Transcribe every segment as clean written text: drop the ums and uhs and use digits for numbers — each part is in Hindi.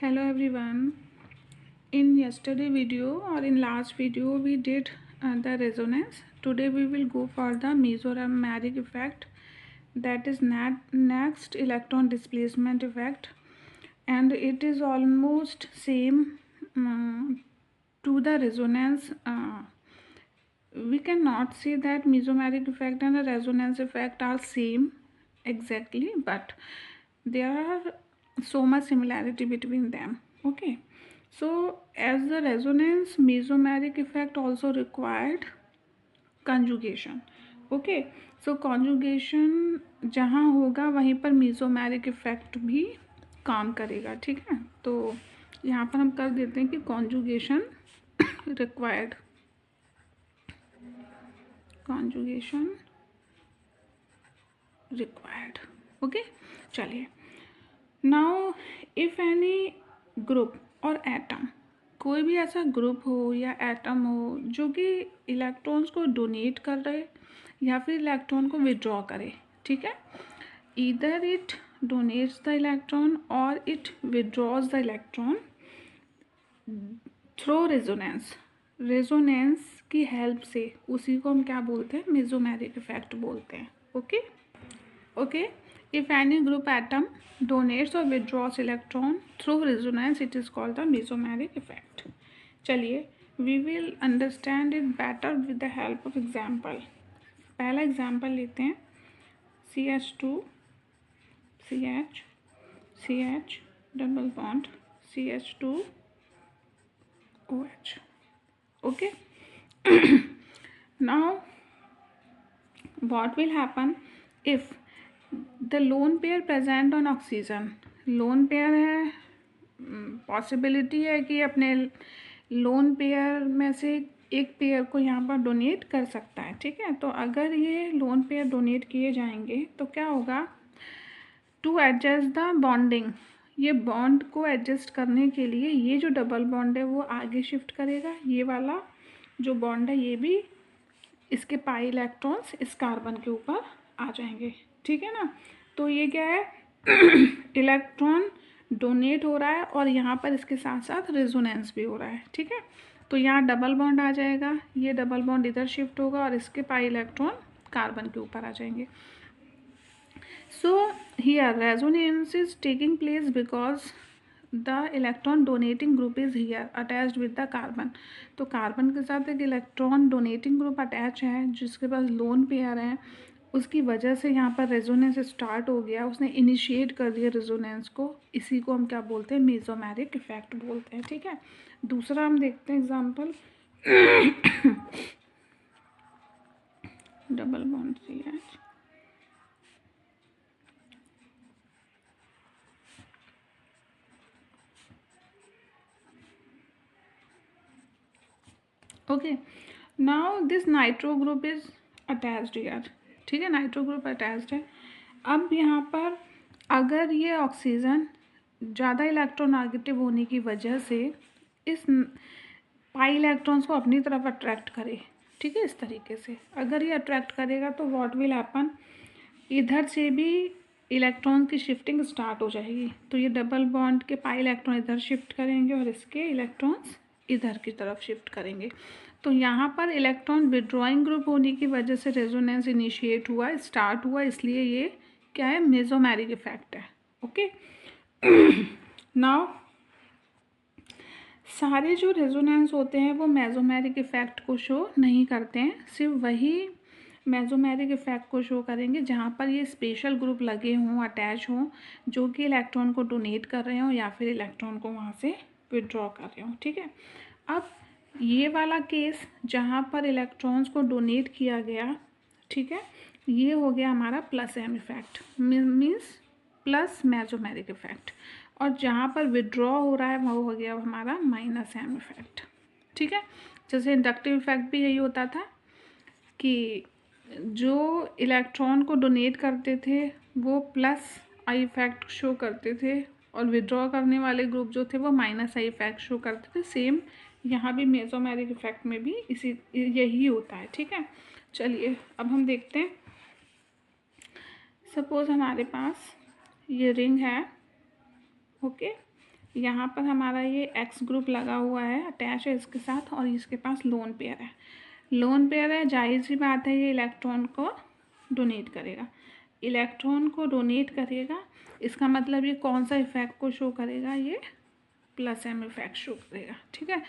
Hello everyone. In yesterday video or in last video we did the resonance. Today we will go for the mesomeric effect, that is next electron displacement effect, and it is almost same to the resonance. We cannot say that mesomeric effect and the resonance effect are same exactly, but there are so much similarity between them. Okay, so as the resonance, mesomeric effect also required conjugation. Okay, so conjugation जहाँ होगा वहीं पर मेसोमेरिक इफेक्ट भी काम करेगा. ठीक है, तो यहाँ पर हम कर देते हैं कि conjugation required. Conjugation required. Okay, चलिए. नाउ इफ एनी ग्रुप और एटम, कोई भी ऐसा ग्रुप हो या एटम हो जो कि इलेक्ट्रॉन्स को डोनेट कर रहे या फिर इलेक्ट्रॉन को विड्रॉ करे. ठीक है, either it donates the electron और it withdraws the electron through resonance. Resonance की हेल्प से, उसी को हम क्या बोलते हैं, मेसोमेरिक इफेक्ट बोलते हैं. Okay okay, if any group atom donates or withdraws electron through resonance, it is called the mesomeric effect. चलिए, we will understand it better with the help of example. पहला example लेते हैं. CH2 CH CH double bond CH2 OH. Okay. Now what will happen if the lone pair present on oxygen. Lone pair है, पॉसिबिलिटी है कि अपने लोन पेयर में से एक पेयर को यहाँ पर डोनेट कर सकता है. ठीक है, तो अगर ये लोन पेयर डोनेट किए जाएंगे तो क्या होगा, टू एडजस्ट द बॉन्डिंग, ये बॉन्ड को एडजस्ट करने के लिए ये जो डबल बॉन्ड है वो आगे शिफ्ट करेगा. ये वाला जो बॉन्ड है ये भी, इसके पाई इलेक्ट्रॉन्स इस कार्बन के ऊपर आ जाएंगे. ठीक है ना, तो ये क्या है, इलेक्ट्रॉन डोनेट हो रहा है और यहाँ पर इसके साथ साथ रेजोनेंस भी हो रहा है. ठीक है, तो यहाँ डबल बॉन्ड आ जाएगा, ये डबल बॉन्ड इधर शिफ्ट होगा और इसके पाई इलेक्ट्रॉन कार्बन के ऊपर आ जाएंगे. So here resonance is taking place because the electron donating group is here attached with the carbon. तो कार्बन के साथ एक इलेक्ट्रॉन डोनेटिंग ग्रुप अटैच है जिसके पास लोन पेयर है, उसकी वजह से यहाँ पर रेजोनेंस स्टार्ट हो गया, उसने इनिशिएट कर दिया रेजोनेंस को. इसी को हम क्या बोलते हैं, मेसोमेरिक इफेक्ट बोलते हैं. ठीक है, दूसरा हम देखते हैं example. Double bond CH okay. Now this nitro group is attached here. ठीक है, नाइट्रो ग्रुप अटैच्ड है. अब यहाँ पर अगर ये ऑक्सीजन ज़्यादा इलेक्ट्रोनेगेटिव होने की वजह से इस पाई इलेक्ट्रॉन्स को अपनी तरफ अट्रैक्ट करे, ठीक है, इस तरीके से अगर ये अट्रैक्ट करेगा तो व्हाट विल हैपन, इधर से भी इलेक्ट्रॉन की शिफ्टिंग स्टार्ट हो जाएगी. तो ये डबल बॉन्ड के पाई इलेक्ट्रॉन इधर शिफ्ट करेंगे और इसके इलेक्ट्रॉन्स इधर की तरफ शिफ्ट करेंगे. तो यहाँ पर इलेक्ट्रॉन विड्रॉइंग ग्रुप होने की वजह से रेजोनेंस इनिशिएट हुआ, स्टार्ट हुआ, इसलिए ये क्या है, मेसोमेरिक इफेक्ट है. ओके, नाउ सारे जो रेजोनेंस होते हैं वो मेसोमेरिक इफेक्ट को शो नहीं करते हैं, सिर्फ वही मेसोमेरिक इफेक्ट को शो करेंगे जहाँ पर ये स्पेशल ग्रुप लगे हों, अटैच हों, जो कि इलेक्ट्रॉन को डोनेट कर रहे हों या फिर इलेक्ट्रॉन को वहाँ से विड्रॉ कर रहे हों. ठीक है, अब ये वाला केस जहाँ पर इलेक्ट्रॉन्स को डोनेट किया गया, ठीक है, ये हो गया हमारा plus M effect, means plus mesomeric effect. और जहाँ पर विड्रॉ हो रहा है वो हो गया हमारा माइनस एम इफेक्ट. ठीक है, जैसे इंडक्टिव इफेक्ट भी यही होता था कि जो इलेक्ट्रॉन को डोनेट करते थे वो प्लस आई इफेक्ट शो करते थे और विड्रॉ करने वाले ग्रुप जो थे वो माइनस आई इफेक्ट शो करते थे. सेम यहाँ भी मेसोमेरिक इफेक्ट में भी इसी यही होता है. ठीक है, चलिए अब हम देखते हैं. सपोज हमारे पास ये रिंग है. ओके, यहाँ पर हमारा ये एक्स ग्रुप लगा हुआ है, अटैच है इसके साथ, और इसके पास लोन पेयर है। लोन पेयर है, जाहिर सी बात है ये इलेक्ट्रॉन को डोनेट करेगा। इलेक्ट्रॉन को डोनेट करेगा, इसका मतलब ये कौन सा इफेक्ट को शो करेगा, ये प्लस एम इफेक्ट शो करेगा। ठीक है,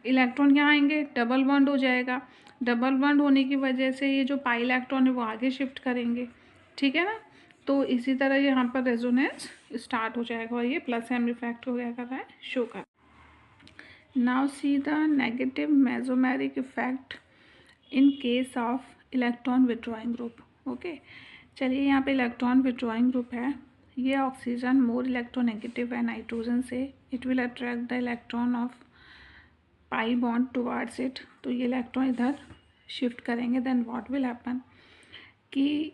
इलेक्ट्रॉन यहाँ आएंगे, डबल बॉन्ड हो जाएगा। डबल बॉन्ड होने की वजह से ये जो पाई इलेक्ट्रॉन है वो आगे शिफ्ट करेंगे। ठीक है ना, तो इसी तरह यहाँ पर रेजोनेंस स्टार्ट हो जाएगा और ये प्लस एम इफेक्ट हो गया कर रहा है, शो कर। Now see the negative mesomeric effect in case of electron withdrawing group. Okay, चलिए यहाँ पे इलेक्ट्रॉन विड्रॉइंग ग्रुप है, ये ऑक्सीजन मोर इलेक्ट्रोनेगेटिव है नाइट्रोजन से, it will attract the electron of pi bond towards it, तो ये इलेक्ट्रॉन इधर शिफ्ट करेंगे। देन व्हाट विल हैपन कि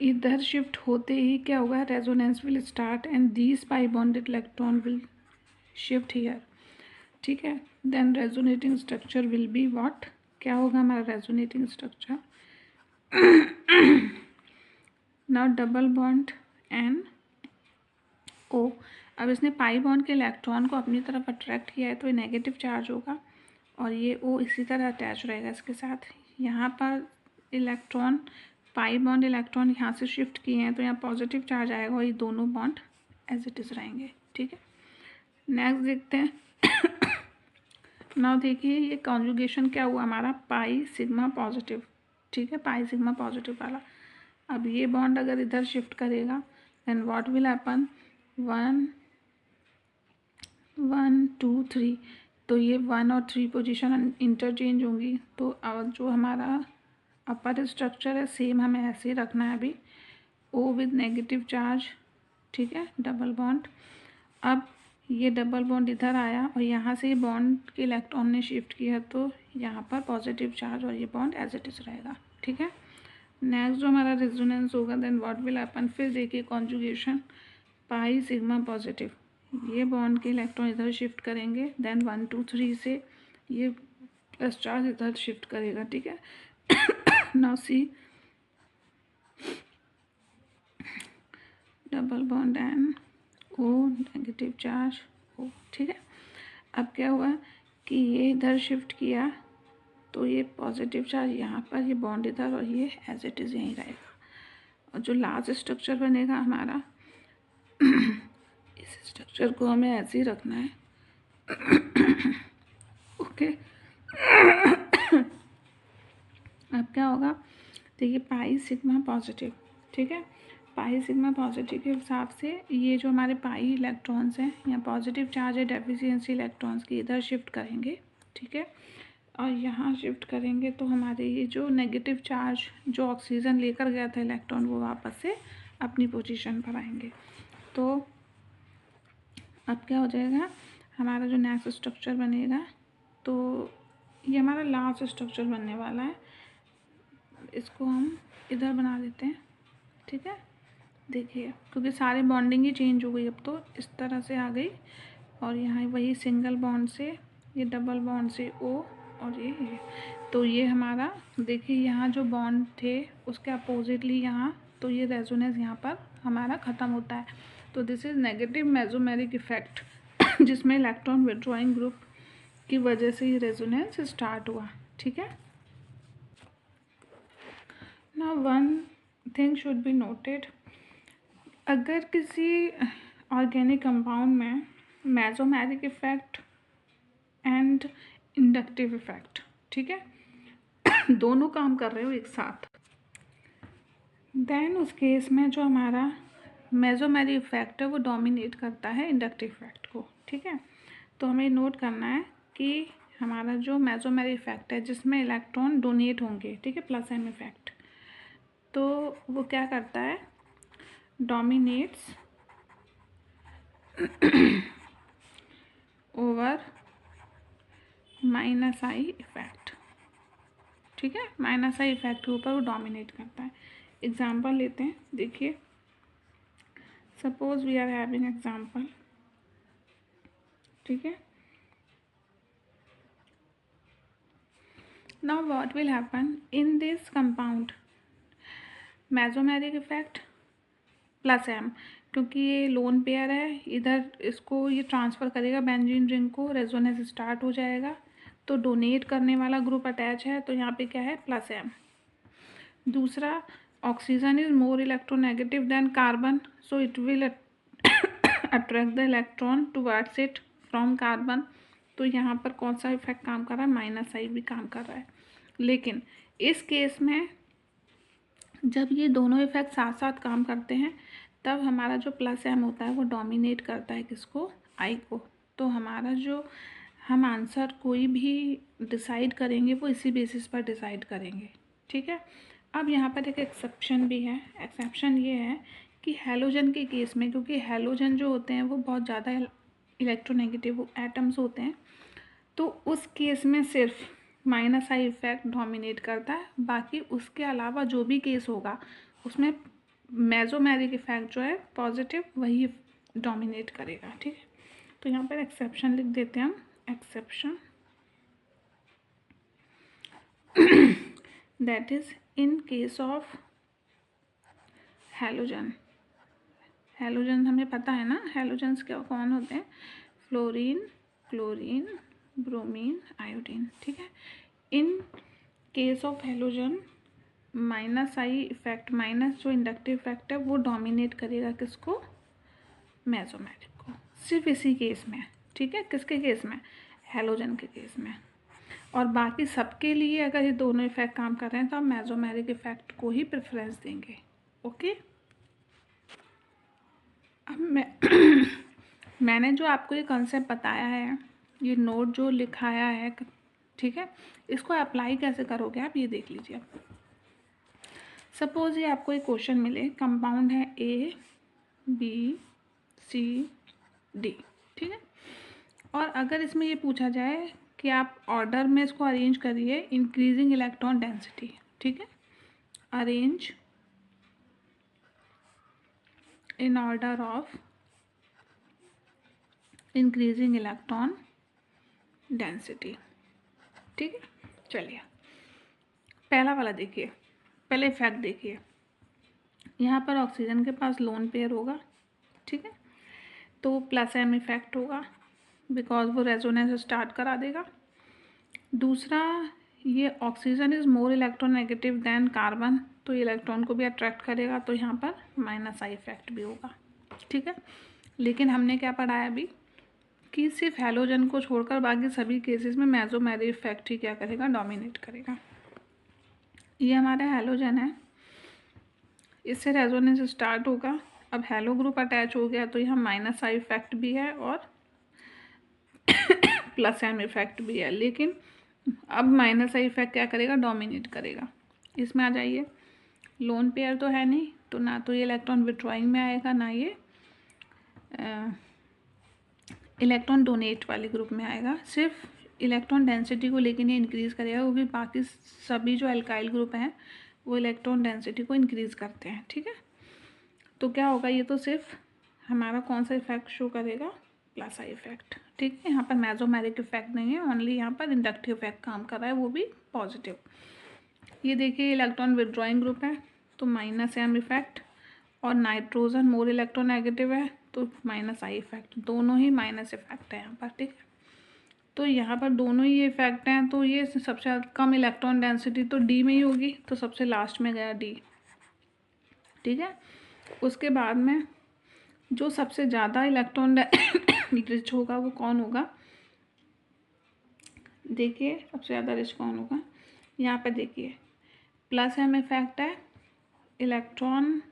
इधर शिफ्ट होते ही क्या होगा, resonance will start and these pi bonded electron will shift here. ठीक है, then resonating structure will be what, क्या होगा हमारा resonating structure, now double bond N O. अब इसने पाई बॉन्ड के इलेक्ट्रॉन को अपनी तरफ अट्रैक्ट किया है तो ये नेगेटिव चार्ज होगा और ये ओ इसी तरह अटैच रहेगा इसके साथ। यहाँ पर इलेक्ट्रॉन, पाई बॉन्ड इलेक्ट्रॉन यहाँ से शिफ्ट किए हैं तो यहाँ पॉजिटिव चार्ज आएगा और ये दोनों बॉन्ड एज इट इज़ रहेंगे। ठीक है, नेक्स्ट देखते हैं। नाउ देखिए ये कॉन्जुगेशन क्या हुआ हमारा, पाई सिग्मा पॉजिटिव। ठीक है, पाई सिग्मा पॉजिटिव वाला। अब ये बॉन्ड अगर इधर शिफ्ट करेगा देन व्हाट विल हैपन, 1 1 2 3, तो ये 1 और 3 पोजीशन इंटरचेंज होंगी। तो अब जो हमारा अपर स्ट्रक्चर है सेम हमें ऐसे ही रखना है अभी, ओ विद नेगेटिव चार्ज। ठीक है, डबल बॉन्ड। अब ये डबल बॉन्ड इधर आया और यहाँ से बॉन्ड के इलेक्ट्रॉन ने शिफ्ट किया तो यहाँ पर पॉजिटिव चार्ज और ये बॉन्ड एज इट इज़ रहेगा। ठीक है, नेक्स्ट जो हमारा रेजोनेंस होगा देन व्हाट विल हैपन, फिर देखिए कॉन्जुगेशन, पाई सिग्मा पॉजिटिव, ये बॉन्ड के इलेक्ट्रॉन इधर शिफ्ट करेंगे, देन 1 2 3 से ये प्लस चार्ज इधर शिफ्ट करेगा। ठीक है, now C double bond N O, negative charge O. ठीक है, अब क्या हुआ कि ये इधर शिफ्ट किया तो ये पॉजिटिव चार्ज यहाँ पर, ये बॉन्ड इधर और ये एज इट इज़ यहीं रहेगा। और जो लास्ट स्ट्रक्चर बनेगा हमारा इस स्ट्रक्चर को हमें ऐसे ही रखना है। ओके, अब क्या होगा, देखिए पाई सिग्मा पॉजिटिव। ठीक है, पाई सिग्मा पॉजिटिव के हिसाब से ये जो हमारे पाई इलेक्ट्रॉन्स हैं यहाँ पॉजिटिव चार्ज है डेफिशिएंसी इलेक्ट्रॉन्स की, इधर शिफ्ट करेंगे। ठीक है, और यहाँ शिफ्ट करेंगे तो हमारे ये जो नेगेटिव चार्ज जो ऑक्सीजन लेकर गया था इलेक्ट्रॉन वो वापस से अपनी पोजीशन पर आएंगे। तो अब क्या हो जाएगा, हमारा जो नेक्स्ट स्ट्रक्चर बनेगा, तो ये हमारा लास्ट स्ट्रक्चर बनने वाला है, इसको हम इधर बना देते हैं। ठीक है, देखिए क्योंकि सारे बॉन्डिंग ही चेंज हो गई अब तो इस तरह से आ गई, और यहाँ वही सिंगल बॉन्ड से ये डबल बॉन्ड से ओ और ये तो ये हमारा देखिए यहाँ जो बॉन्ड थे उसके अपोजिटली यहाँ, तो ये रेजोनेंस यहाँ पर हमारा ख़त्म होता है। तो this is negative mesomeric effect जिसमें इलेक्ट्रॉन विड्रॉइंग ग्रुप की वजह से ये रेजोनेंस स्टार्ट हुआ। ठीक है, now one thing should be noted, अगर किसी ऑर्गेनिक कंपाउंड में mesomeric effect and inductive effect, ठीक है, दोनों काम कर रहे हो एक साथ, देन उस केस में जो हमारा मेसोमेरिक इफेक्ट है वो डोमिनेट करता है इंडक्टिव इफेक्ट को। ठीक है, तो हमें नोट करना है कि हमारा जो मेसोमेरिक इफेक्ट है जिसमें इलेक्ट्रॉन डोनेट होंगे, ठीक है, प्लस एम इफेक्ट, तो वो क्या करता है, dominates over minus I effect. ठीक है, माइनस आई इफेक्ट के ऊपर वो डोमिनेट करता है। एग्जाम्पल लेते हैं, देखिए suppose we are having example. ठीक है, now what will happen in this compound, mesomeric effect plus m, क्योंकि ये लोन पेयर है, इधर इसको ये ट्रांसफ़र करेगा बेंजीन रिंग को, रेजोनेंस स्टार्ट हो जाएगा, तो डोनेट करने वाला ग्रुप अटैच है, तो यहाँ पे क्या है +M। दूसरा, oxygen is more electronegative than carbon, so it will attract the electron towards it from carbon. तो यहाँ पर कौन सा इफेक्ट काम कर रहा है, -I भी काम कर रहा है। लेकिन इस केस में जब ये दोनों इफेक्ट साथ साथ काम करते हैं तब हमारा जो +M होता है वो डोमिनेट करता है किसको, I को। तो हमारा जो हम आंसर कोई भी डिसाइड करेंगे वो इसी बेसिस पर डिसाइड करेंगे, ठीक है। अब यहाँ पर एक एक्सेप्शन भी है। एक्सेप्शन ये है कि हैलोजन के केस में, क्योंकि हैलोजन जो होते हैं वो बहुत ज़्यादा इलेक्ट्रोनेगेटिव एटम्स होते हैं, तो उस केस में सिर्फ -I इफेक्ट डोमिनेट करता है, बाकी उसके अलावा जो भी केस होगा उसमें मेसोमेरिक इफेक्ट जो है पॉजिटिव वही डोमिनेट करेगा, ठीक है। तो यहाँ पर एक्सेप्शन लिख देते हैं हम, exception that is in case of halogen. Halogen हमें पता है ना, हैलोजन्स क्या कौन होते हैं, फ्लोरीन, क्लोरीन, ब्रोमीन, आयोडीन, ठीक है। In case of halogen -I effect, minus जो इंडक्टिव इफेक्ट है वो डोमिनेट करेगा किसको, मेसोमेरिक को, सिर्फ इसी केस में, ठीक है। किसके केस में, हैलोजन के केस में। और बाकी सबके लिए अगर ये दोनों इफेक्ट काम कर रहे हैं तो हम मेसोमेरिक इफेक्ट को ही प्रेफरेंस देंगे, ओके। अब मैंने जो आपको ये कंसेप्ट बताया है, ये नोट जो लिखाया है, ठीक है, इसको अप्लाई कैसे करोगे आप ये देख लीजिए। सपोज ये आपको एक क्वेश्चन मिले, कंपाउंड है ABCD, ठीक है, और अगर इसमें ये पूछा जाए कि आप ऑर्डर में इसको अरेंज करिए इंक्रीजिंग इलेक्ट्रॉन डेंसिटी, ठीक है, arrange in order of increasing electron density, ठीक है। चलिए पहला वाला देखिए, पहले इफेक्ट देखिए। यहाँ पर ऑक्सीजन के पास लोन पेयर होगा, ठीक है, तो +M इफेक्ट होगा बिकॉज वो रेजोनेंस स्टार्ट करा देगा। दूसरा, ये oxygen is more electronegative than carbon, तो इलेक्ट्रॉन को भी अट्रैक्ट करेगा, तो यहाँ पर -I इफेक्ट भी होगा, ठीक है। लेकिन हमने क्या पढ़ाया अभी कि सिर्फ हैलोजन को छोड़कर बाकी सभी केसेस में मेसोमेरिक इफेक्ट ही क्या करेगा, डोमिनेट करेगा। ये हमारा हैलोजन है, इससे रेजोनेंस स्टार्ट होगा, अब हैलो ग्रुप अटैच हो गया तो यहाँ -I इफेक्ट भी है और +M इफेक्ट भी है, लेकिन अब -I इफेक्ट क्या करेगा, डोमिनेट करेगा। इसमें आ जाइए, लोन पेयर तो है नहीं, तो ना तो ये इलेक्ट्रॉन विथड्रॉइंग में आएगा, ना ये इलेक्ट्रॉन डोनेट वाले ग्रुप में आएगा। सिर्फ इलेक्ट्रॉन डेंसिटी को लेकिन ये इंक्रीज़ करेगा, क्योंकि बाकी सभी जो अल्काइल ग्रुप हैं वो इलेक्ट्रॉन डेंसिटी को इंक्रीज़ करते हैं, ठीक है। तो क्या होगा, ये तो सिर्फ हमारा कौन सा इफेक्ट शो करेगा, +I इफेक्ट, ठीक है। यहाँ पर मेसोमेरिक इफेक्ट नहीं है, ओनली यहाँ पर इंडक्टिव इफेक्ट काम कर रहा है, वो भी पॉजिटिव। ये देखिए इलेक्ट्रॉन विथड्रॉइंग ग्रुप है तो -M इफेक्ट, और नाइट्रोजन मोर इलेक्ट्रोनेगेटिव है तो -I इफेक्ट, दोनों ही माइनस इफेक्ट है यहाँ पर, ठीक है। तो यहाँ पर दोनों ही इफेक्ट हैं, तो ये सबसे कम इलेक्ट्रॉन डेंसिटी तो D में ही होगी, तो सबसे लास्ट में गया D, ठीक है। उसके बाद में जो सबसे ज़्यादा इलेक्ट्रॉन रिच होगा वो कौन होगा, देखिए सबसे ज़्यादा रिच कौन होगा, यहाँ पे देखिए +M इफेक्ट है, इलेक्ट्रॉन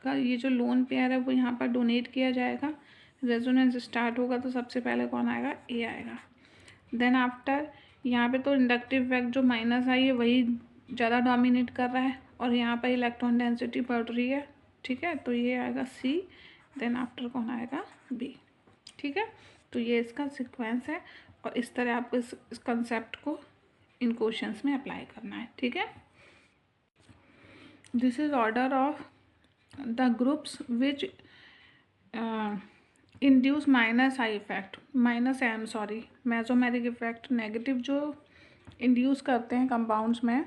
का ये जो लोन पेयर है वो यहाँ पर डोनेट किया जाएगा, रेजोनेंस स्टार्ट होगा तो सबसे पहले कौन आएगा, A आएगा। देन आफ्टर यहाँ पे तो इंडक्टिव इफेक्ट जो -I है वही ज़्यादा डोमिनेट कर रहा है, और यहाँ पर इलेक्ट्रॉन डेंसिटी बढ़ रही है, ठीक है, तो ये आएगा C, देन आफ्टर कौन आएगा, B, ठीक है। तो ये इसका सीक्वेंस है, और इस तरह आपको इस कंसेप्ट को इन क्वेश्चंस में अप्लाई करना है, ठीक है। This is order of the groups which induce -I effect, -M sorry, mesomeric effect negative जो इंड्यूस करते हैं कंपाउंड्स में,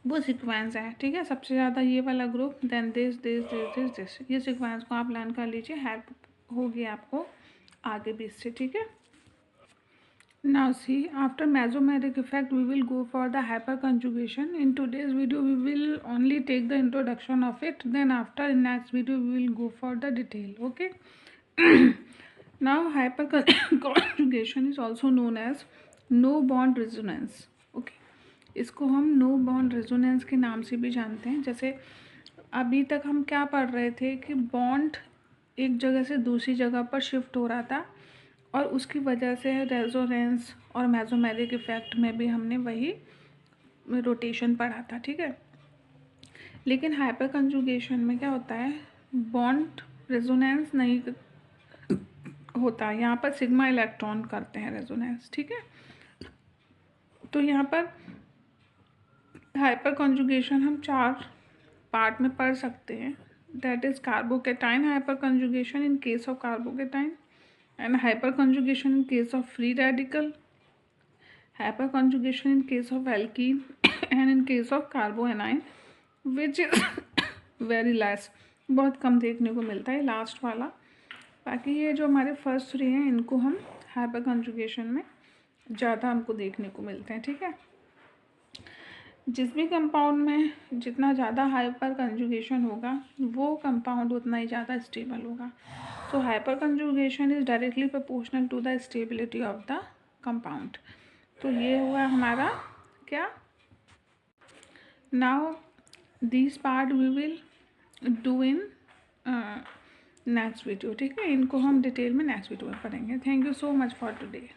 वो सीक्वेंस है, ठीक है। सबसे ज़्यादा ये वाला group, then this this this this this, ये सीक्वेंस को आप लर्न कर लीजिए, हेल्प होगी आपको आगे भी इससे, ठीक है। Now see, after mesomeric effect we will go for the hyperconjugation. In today's video we will only take the introduction of it, then after in next video we will go for the detail, okay. Now hyperconjugation is also known as no bond resonance, okay। इसको हम नो बॉन्ड रेजोनेंस के नाम से भी जानते हैं। जैसे अभी तक हम क्या पढ़ रहे थे कि बॉन्ड एक जगह से दूसरी जगह पर शिफ्ट हो रहा था और उसकी वजह से रेजोनेंस और मेसोमेरिक इफेक्ट में भी हमने वही रोटेशन पढ़ा था, ठीक है। लेकिन हाइपर कंजुगेशन में क्या होता है, बॉन्ड रेजोनेंस नहीं होता, यहाँ पर सिग्मा इलेक्ट्रॉन करते हैं रेजोनेंस, ठीक है। तो यहाँ पर हाइपर कंजुगेशन हम 4 पार्ट में पढ़ सकते हैं। That is carbocation hyper conjugation in case of carbocation, and hyperconjugation in case of free radical, hyperconjugation in case of alkene and in case of carboanion, which is very less, बहुत कम देखने को मिलता है लास्ट वाला। बाकी ये जो हमारे फर्स्ट 3 हैं इनको हम hyperconjugation में ज़्यादा हमको देखने को मिलते हैं, ठीक है। जिस भी कंपाउंड में जितना ज़्यादा हाइपर कंजुगेशन होगा वो कंपाउंड उतना ही ज़्यादा स्टेबल होगा। So hyperconjugation is directly proportional to the stability of the compound. तो ये हुआ हमारा क्या, now this part we will do in next video, ठीक है। इनको हम डिटेल में नेक्स्ट वीडियो में पढ़ेंगे। Thank you so much for today.